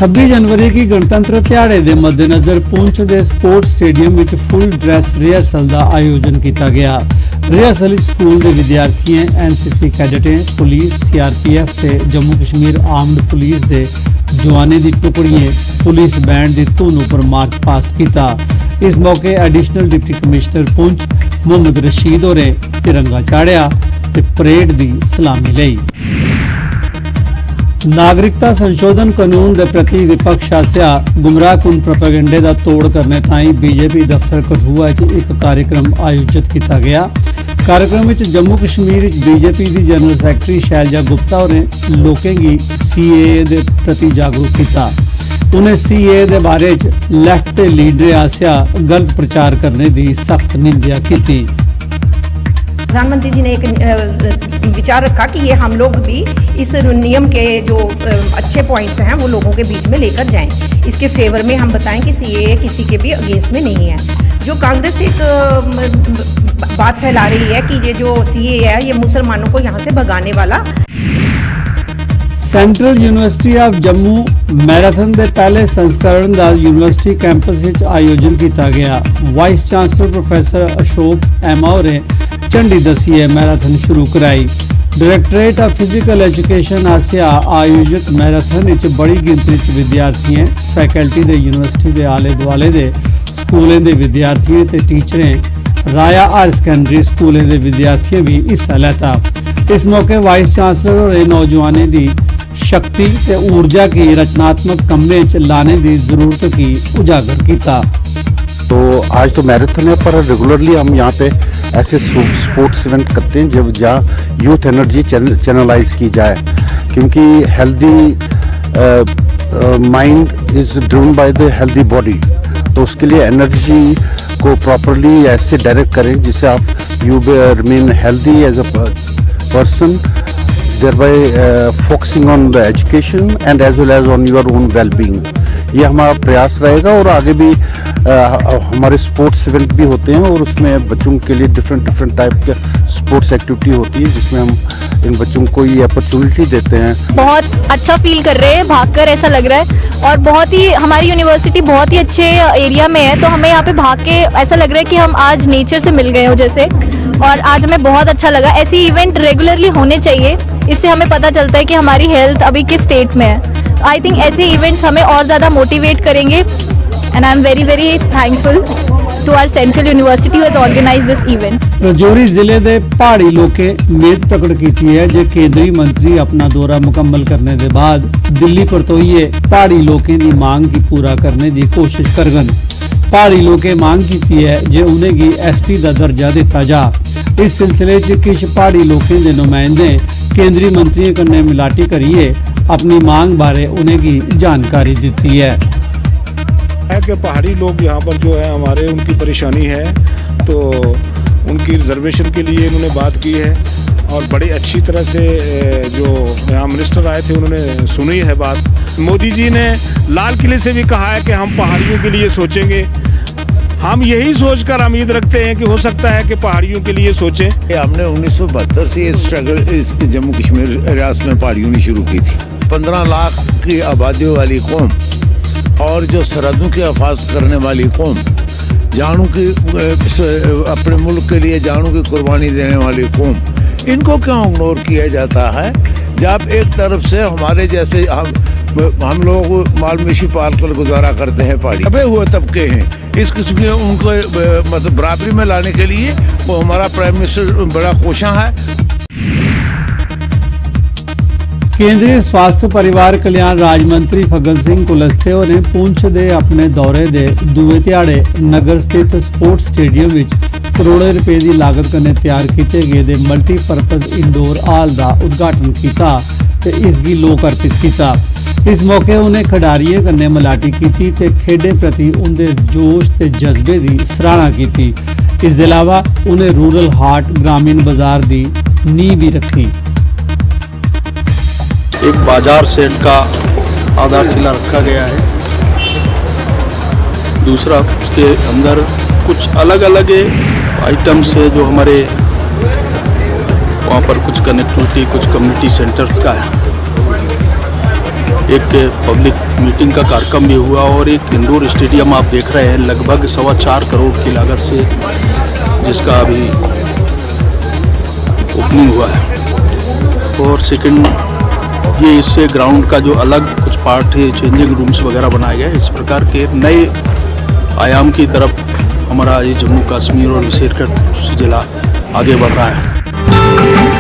26 जनवरी की गणतंत्र ਦਿਹਾੜੇ ਦੇ ਮੱਦੇਨਜ਼ਰ ਪੁੰਛ ਦੇ ਸਪੋਰਟਸ ਸਟੇਡੀਅਮ ਵਿੱਚ ਫੁੱਲ ਡਰੈਸ ਰਿਹਰਸਲ ਦਾ ਆਯੋਜਨ ਕੀਤਾ ਗਿਆ। ਰਿਹਰਸਲ ਵਿੱਚ ਸਕੂਲ ਦੇ ਵਿਦਿਆਰਥੀਆਂ, ਐਨਸੀਸੀ ਕੈਡਟਾਂ, ਪੁਲਿਸ, ਸੀਆਰਪੀਐਫ ਤੇ ਜੰਮੂ ਕਸ਼ਮੀਰ ਆਰਮਡ ਪੁਲਿਸ ਦੇ ਜਵਾਨਾਂ ਦੀ ਟੁਕੜੀਆਂ ਪੁਲਿਸ ਬੈਂਡ ਦੀ ਧੁਨ ਉੱਪਰ ਮਾਰਚ ਪਾਸਟ ਕੀਤਾ। इस मौके additional deputy commissioner Poonch Mohammad Rashid होरें तिरंगा चाढ़िया ते परेड की सलामी लई। नागरिकता संशोधन कानून के प्रति विपक्ष आसिया गुमराहकुन प्रोपेगेंडे का तोड़ करने ताईं बीजेपी दफ्तर कठुआ एक कार्यक्रम आयोजित किया गया। कार्यक्रम में जम्मू कश्मीर बीजेपी की जनरल सैकटरी शैलजा गुप्ता होरें लोगों की CAA के प्रति जागरूक किया। उन्हें CAA के बारे लैफ्ट के लीडर आसिया गलत प्रचार करने की सख्त निंदा की। प्रधानमंत्री जी ने एक विचार रखा कि ये हम लोग भी इस नियम के जो अच्छे पॉइंट्स हैं वो लोगों के बीच में लेकर जाएं। इसके फेवर में हम बताएं कि CAA किसी के भी अगेंस्ट में नहीं है। जो कांग्रेस एक बात फैला रही है कि ये जो CAA है ये मुसलमानों को यहाँ से भगाने वाला। Central university of Jammu marathon के पहले संस्करण का यूनिवर्सिटी कैंपस में आयोजन किया गया। वाइस चांसलर प्रोफैसर अशोक एमा होरें झंडी दसीए मैराथन शुरू कराई। डायरैक्टरेट ऑफ फिजिकल एजुकेशन आसिया आयोजित मैराथन में बड़ी गिनती विद्यार्थियों, फैकल्टी के यूनिवर्सिटी के आले दुआले के स्कूलों के विद्यार्थियों ते टीचरें, राया हायर सकैंडरी स्कूलों के विद्यार्थियों भी हिस्सा लेता। इस मौके वाइस चांसलर होरें नौजवानों की शक्ति ते ऊर्जा की रचनात्मक कम्मे च लाने की जरूरत की उजागर किया। तो आज तो मैराथन है, पर रेगुलरली हम यहाँ पे ऐसे स्पोर्ट्स इवेंट करते हैं जब जहाँ यूथ एनर्जी चैनलाइज की जाए, क्योंकि healthy mind is driven by the healthy body. तो उसके लिए एनर्जी को प्रॉपरली ऐसे डायरेक्ट करें जिससे आप you remain healthy as a person, thereby focusing on the education and as well as on your own well-being। ये हमारा प्रयास रहेगा। और आगे भी हमारे स्पोर्ट्स इवेंट भी होते हैं और उसमें बच्चों के लिए डिफरेंट टाइप के स्पोर्ट्स एक्टिविटी होती है जिसमें हम इन बच्चों को ये अपॉर्चुनिटी देते हैं। बहुत अच्छा फील कर रहे हैं भागकर, ऐसा लग रहा है। और बहुत ही हमारी यूनिवर्सिटी बहुत ही अच्छे एरिया में है, तो हमें यहाँ पे भाग के ऐसा लग रहा है कि हम आज नेचर से मिल गए हो जैसे। और आज हमें बहुत अच्छा लगा। ऐसे इवेंट रेगुलरली होने चाहिए, इससे हमें पता चलता है कि हमारी हेल्थ अभी किस स्टेट में है। आई थिंक ऐसे इवेंट्स हमें और ज़्यादा मोटिवेट करेंगे and I am very very thankful to our central university who has organized this event. Rajouri जिले के पहाड़ी लोके मेद प्रकट की है जो केंद्रीय मंत्री अपना दौरा मुकम्मल करने के बाद दिल्ली परतोइए पहाड़ी लोकें की मांग की पूरा करने की कोशिश करगन। पहाड़ी लोकें मांग की है जो उन्हें की ST का दर्जा दिता जा। इस सिलसिले किश पहाड़ी लोकें के नुमाइंदे केंद्रीय मंत्रियों कन्ने मिलाटी करिए अपनी मांग बारे उन्हें की जानकारी दी है कि पहाड़ी लोग यहाँ पर जो है हमारे उनकी परेशानी है, तो उनकी रिजर्वेशन के लिए उन्होंने बात की है और बड़ी अच्छी तरह से जो यहाँ मिनिस्टर आए थे उन्होंने सुनी है बात। मोदी जी ने लाल किले से भी कहा है कि हम पहाड़ियों के लिए सोचेंगे। हम यही सोचकर उम्मीद रखते हैं कि हो सकता है कि पहाड़ियों के लिए सोचें। हमने 1972 से ये स्ट्रगल इस जम्मू कश्मीर रियासत में पहाड़ियों ने शुरू की थी। 15 लाख की आबादी वाली कौम और जो सरहदों की हिफाजत करने वाली कौम, जानों की अपने मुल्क के लिए जानों की कुर्बानी देने वाली कौम, इनको क्यों इग्नोर किया जाता है? जब एक तरफ से हमारे जैसे हम लोग माल मवेशी पाल कर गुजारा करते हैं, पहाड़ी दबे हुए तबके हैं, इस किस्म के उनको मतलब बराबरी में लाने के लिए वो हमारा प्राइम मिनिस्टर बड़ा कोशिश है। केंद्रीय स्वास्थ्य परिवार कल्याण राज्य मंत्री फग्गन सिंह कुलस्ते ने पुंछ दे अपने दौरे दे दूए ध्याड़े नगर स्थित स्पोर्ट्स स्टेडियम में करोड़ों रुपए की लागत कन्ने तैयार किए गए मल्टीपर्पज इंडोर हाल का उद्घाटन किया ते इसकी लोक अर्पित किया। इस मौके उन्हें खिडारियों कन्ने मिलाटी की ते खेडे प्रति उनके जोश ते जज्बे की सराहना की। इसके अलावा उन्हें रूरल हाट ग्रामीण बाजार की नींव भी रखी। एक बाजार सेट का आधारशिला रखा गया है। दूसरा उसके अंदर कुछ अलग अलग आइटम्स है जो हमारे वहाँ पर कुछ कनेक्टिविटी, कुछ कम्युनिटी सेंटर्स का है। एक पब्लिक मीटिंग का कार्यक्रम भी हुआ और एक इंडोर स्टेडियम आप देख रहे हैं लगभग 4.25 करोड़ की लागत से, जिसका अभी ओपनिंग हुआ है। और सेकंड ये इससे ग्राउंड का जो अलग कुछ पार्ट है, चेंजिंग रूम्स वगैरह बनाए गए। इस प्रकार के नए आयाम की तरफ हमारा ये जम्मू कश्मीर और विशेषकर जिला आगे बढ़ रहा है।